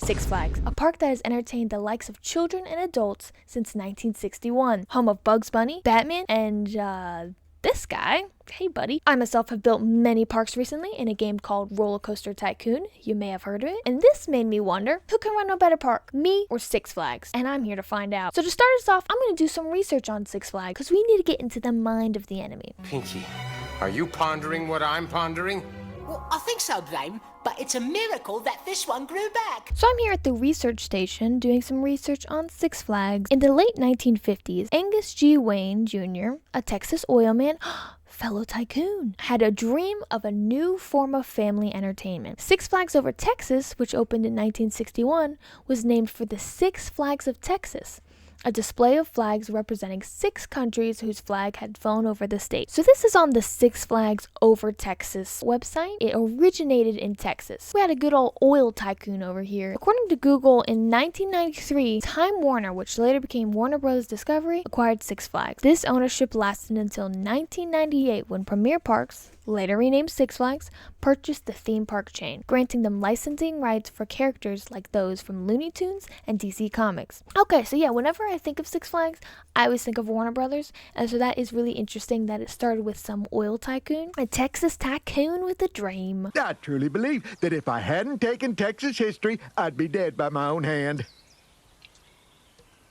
Six Flags, a park that has entertained the likes of children and adults since 1961. Home of Bugs Bunny, Batman, and this guy. Hey buddy. I myself have built many parks recently in a game called Rollercoaster Tycoon. You may have heard of it. And this made me wonder, who can run a better park, me or Six Flags? And I'm here to find out. So to start us off, I'm going to do some research on Six Flags because we need to get into the mind of the enemy. Pinky, are you pondering what I'm pondering? Well, I think so, Blame, but it's a miracle that this one grew back. So I'm here at the research station doing some research on Six Flags. In the late 1950s, Angus G. Wayne Jr., a Texas oil man, fellow tycoon, had a dream of a new form of family entertainment. Six Flags Over Texas, which opened in 1961, was named for the Six Flags of Texas, a display of flags representing 6 countries whose flag had flown over the state. So this is on the Six Flags Over Texas website. It originated in Texas. We had a good old oil tycoon over here. According to Google, in 1993, Time Warner, which later became Warner Bros. Discovery, acquired Six Flags. This ownership lasted until 1998 when Premier Parks, later renamed Six Flags, purchased the theme park chain, granting them licensing rights for characters like those from Looney Tunes and DC Comics. Okay, so yeah, whenever I think of Six Flags, I always think of Warner Brothers, and so that is really interesting that it started with some oil tycoon, a Texas tycoon with a dream. I truly believe that if I hadn't taken Texas history, I'd be dead by my own hand.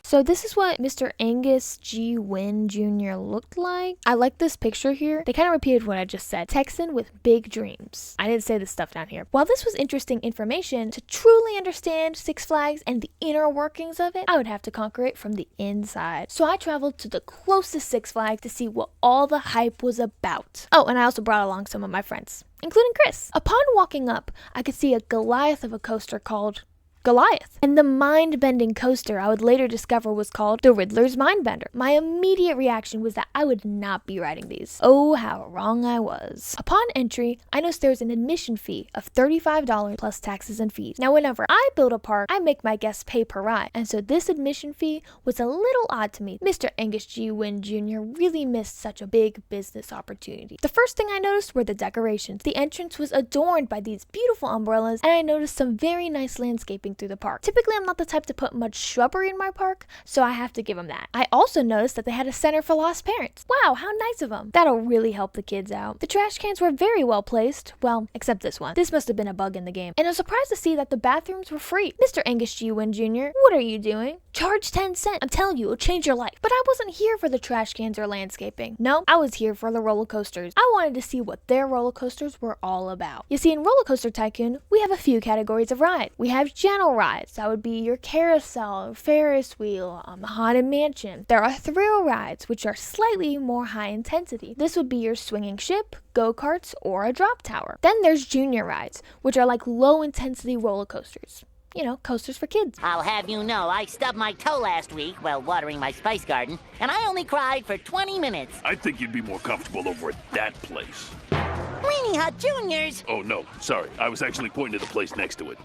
So this is what Mr. Angus G. Wynn Jr. looked like. I like this picture here. They kind of repeated what I just said. Texan with big dreams. I didn't say this stuff down here. While this was interesting information, to truly understand Six Flags and the inner workings of it, I would have to conquer it from the inside. So I traveled to the closest Six Flags to see what all the hype was about. Oh, and I also brought along some of my friends, including Chris. Upon walking up, I could see a Goliath of a coaster called Goliath. And the mind-bending coaster I would later discover was called the Riddler's Mindbender. My immediate reaction was that I would not be riding these. Oh, how wrong I was. Upon entry, I noticed there was an admission fee of $35 plus taxes and fees. Now, whenever I build a park, I make my guests pay per ride. And so this admission fee was a little odd to me. Mr. Angus G. Wynn Jr. really missed such a big business opportunity. The first thing I noticed were the decorations. The entrance was adorned by these beautiful umbrellas, and I noticed some very nice landscaping through the park. Typically, I'm not the type to put much shrubbery in my park, so I have to give them that. I also noticed that they had a center for lost parents. Wow, how nice of them. That'll really help the kids out. The trash cans were very well placed. Well, except this one. This must have been a bug in the game. And I was surprised to see that the bathrooms were free. Mr. Angus G. Wynn Jr., what are you doing? Charge 10 cents. I'm telling you, it'll change your life. But I wasn't here for the trash cans or landscaping. No, I was here for the roller coasters. I wanted to see what their roller coasters were all about. You see, in Rollercoaster Tycoon, we have a few categories of ride. We have general rides. That would be your carousel, Ferris wheel, haunted mansion. There are thrill rides, which are slightly more high intensity. This would be your swinging ship, go-karts, or a drop tower. Then there's junior rides, which are like low intensity roller coasters. You know, coasters for kids. I'll have you know, I stubbed my toe last week while watering my spice garden, and I only cried for 20 minutes. I think you'd be more comfortable over at that place. Weenie Hut Juniors! Oh, no, sorry. I was actually pointing to the place next to it.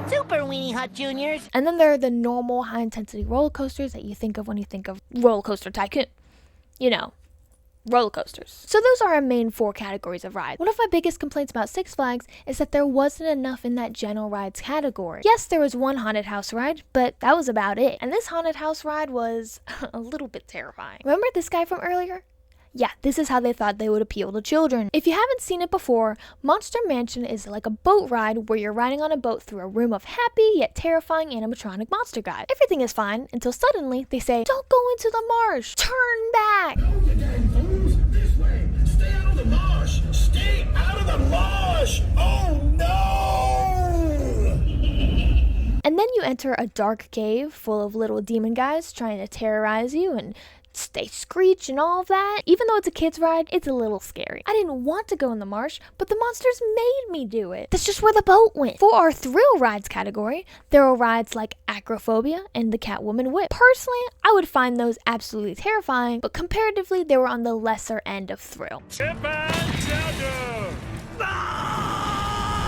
Super Weenie Hut Juniors! And then there are the normal high-intensity roller coasters that you think of when you think of Rollercoaster Tycoon. You know, roller coasters. So those are our main 4 categories of rides. One of my biggest complaints about Six Flags is that there wasn't enough in that general rides category. Yes, there was one haunted house ride, but that was about it. And this haunted house ride was a little bit terrifying. Remember this guy from earlier? Yeah, this is how they thought they would appeal to children. If you haven't seen it before, Monster Mansion is like a boat ride where you're riding on a boat through a room of happy yet terrifying animatronic monster guys. Everything is fine until suddenly they say, "Don't go into the marsh, turn back." This way. Stay out of the marsh. Stay out of the marsh. Oh no! And then you enter a dark cave full of little demon guys trying to terrorize you, and they screech and all of that. Even though it's a kid's ride, it's a little scary. I didn't want to go in the marsh, but the monsters made me do it. That's just where the boat went. For our thrill rides category, there are rides like Acrophobia and the Catwoman Whip. Personally, I would find those absolutely terrifying, but comparatively, they were on the lesser end of thrill.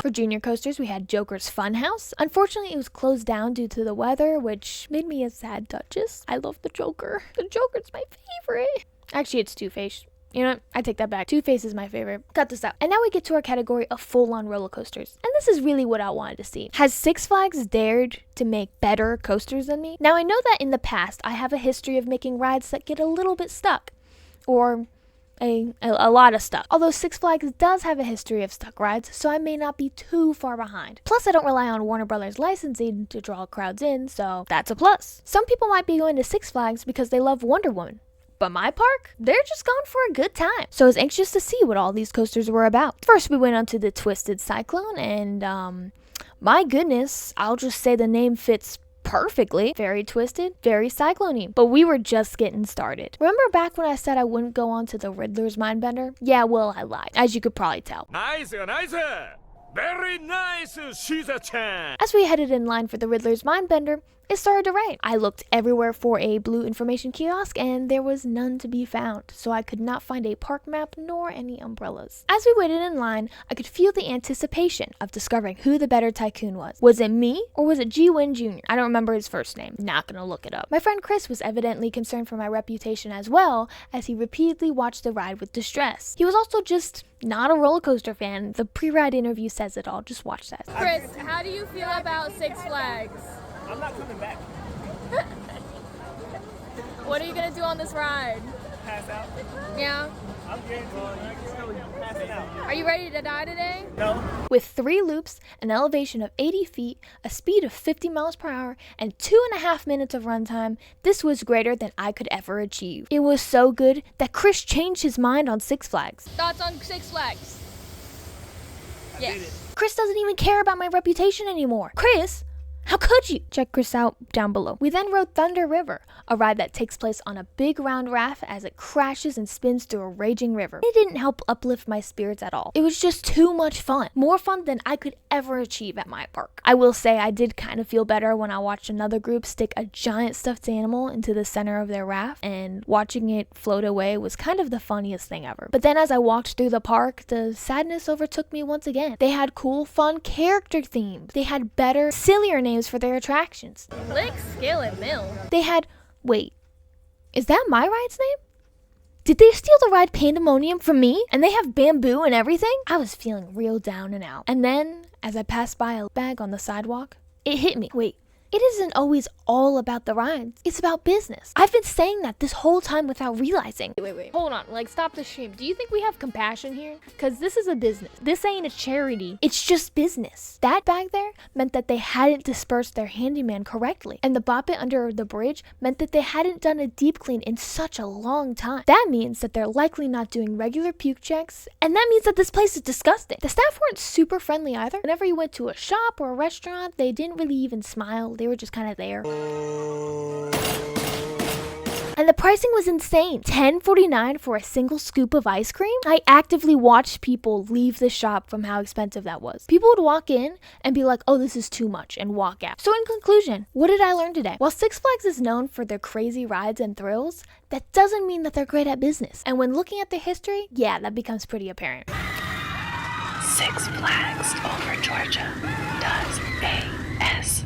For junior coasters, we had Joker's Funhouse. Unfortunately, it was closed down due to the weather, which made me a sad Duchess. I love the Joker. The Joker's my favorite. Actually, it's Two-Face. You know what? I take that back. Two-Face is my favorite. Cut this out. And now we get to our category of full-on roller coasters. And this is really what I wanted to see. Has Six Flags dared to make better coasters than me? Now, I know that in the past, I have a history of making rides that get a little bit stuck. Or a lot of stuck. Although Six Flags does have a history of stuck rides, so I may not be too far behind. Plus, I don't rely on Warner Brothers licensing to draw crowds in, so that's a plus. Some people might be going to Six Flags because they love Wonder Woman. But my park, they're just going for a good time. So I was anxious to see what all these coasters were about. First, we went onto the Twisted Cyclone, and my goodness, I'll just say the name fits perfectly. Very twisted, very cyclone-y. But we were just getting started. Remember back when I said I wouldn't go on to the Riddler's Mindbender? Yeah, well, I lied, as you could probably tell. Nice, nice. Very nice, Shiza-chan. As we headed in line for the Riddler's Mindbender, it started to rain. I looked everywhere for a blue information kiosk and there was none to be found, so I could not find a park map nor any umbrellas. As we waited in line, I could feel the anticipation of discovering who the better Tycoon was. Was it me or was it G-Win Jr.? I don't remember his first name. Not gonna look it up. My friend Chris was evidently concerned for my reputation as well, as he repeatedly watched the ride with distress. He was also just not a roller coaster fan. The pre-ride interview says it all. Just watch that. Chris, how do you feel about Six Flags? I'm not coming back. What are you gonna do on this ride? Pass out. Yeah? I'm getting passing out. Are you ready to die today? No. With 3 loops, an elevation of 80 feet, a speed of 50 miles per hour, and 2.5 minutes of runtime, this was greater than I could ever achieve. It was so good that Chris changed his mind on Six Flags. Thoughts on Six Flags? Yes. Chris doesn't even care about my reputation anymore. Chris, how could you? Check Chris out down below. We then rode Thunder River, a ride that takes place on a big round raft as it crashes and spins through a raging river. It didn't help uplift my spirits at all. It was just too much fun. More fun than I could ever achieve at my park. I will say I did kind of feel better when I watched another group stick a giant stuffed animal into the center of their raft, and watching it float away was kind of the funniest thing ever. But then as I walked through the park, the sadness overtook me once again. They had cool, fun character themes. They had better, sillier names for their attractions. Lick, Skillet, Mill. They had, wait, is that my ride's name? Did they steal the ride Pandemonium from me? And they have bamboo and everything? I was feeling real down and out. And then, as I passed by a bag on the sidewalk, it hit me. Wait, it isn't always all about the rides. It's about business. I've been saying that this whole time without realizing. Wait. Hold on. Like, stop the stream. Do you think we have compassion here? Because this is a business. This ain't a charity. It's just business. That bag there meant that they hadn't dispersed their handyman correctly. And the bop it under the bridge meant that they hadn't done a deep clean in such a long time. That means that they're likely not doing regular puke checks. And that means that this place is disgusting. The staff weren't super friendly either. Whenever you went to a shop or a restaurant, they didn't really even smile. They were just kind of there. And the pricing was insane. $10.49 for a single scoop of ice cream? I actively watched people leave the shop from how expensive that was. People would walk in and be like, oh, this is too much, and walk out. So in conclusion, what did I learn today? While Six Flags is known for their crazy rides and thrills, that doesn't mean that they're great at business. And when looking at their history, yeah, that becomes pretty apparent. Six Flags over Georgia does ASMR.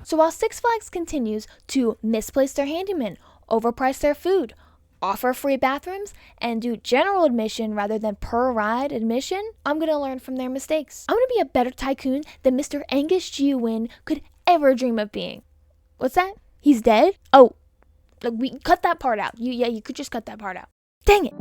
So while Six Flags continues to misplace their handymen, overprice their food, offer free bathrooms, and do general admission rather than per ride admission, I'm going to learn from their mistakes. I'm going to be a better tycoon than Mr. Angus G. Wynn could ever dream of being. What's that? He's dead? Oh, we cut that part out. You could just cut that part out. Dang it.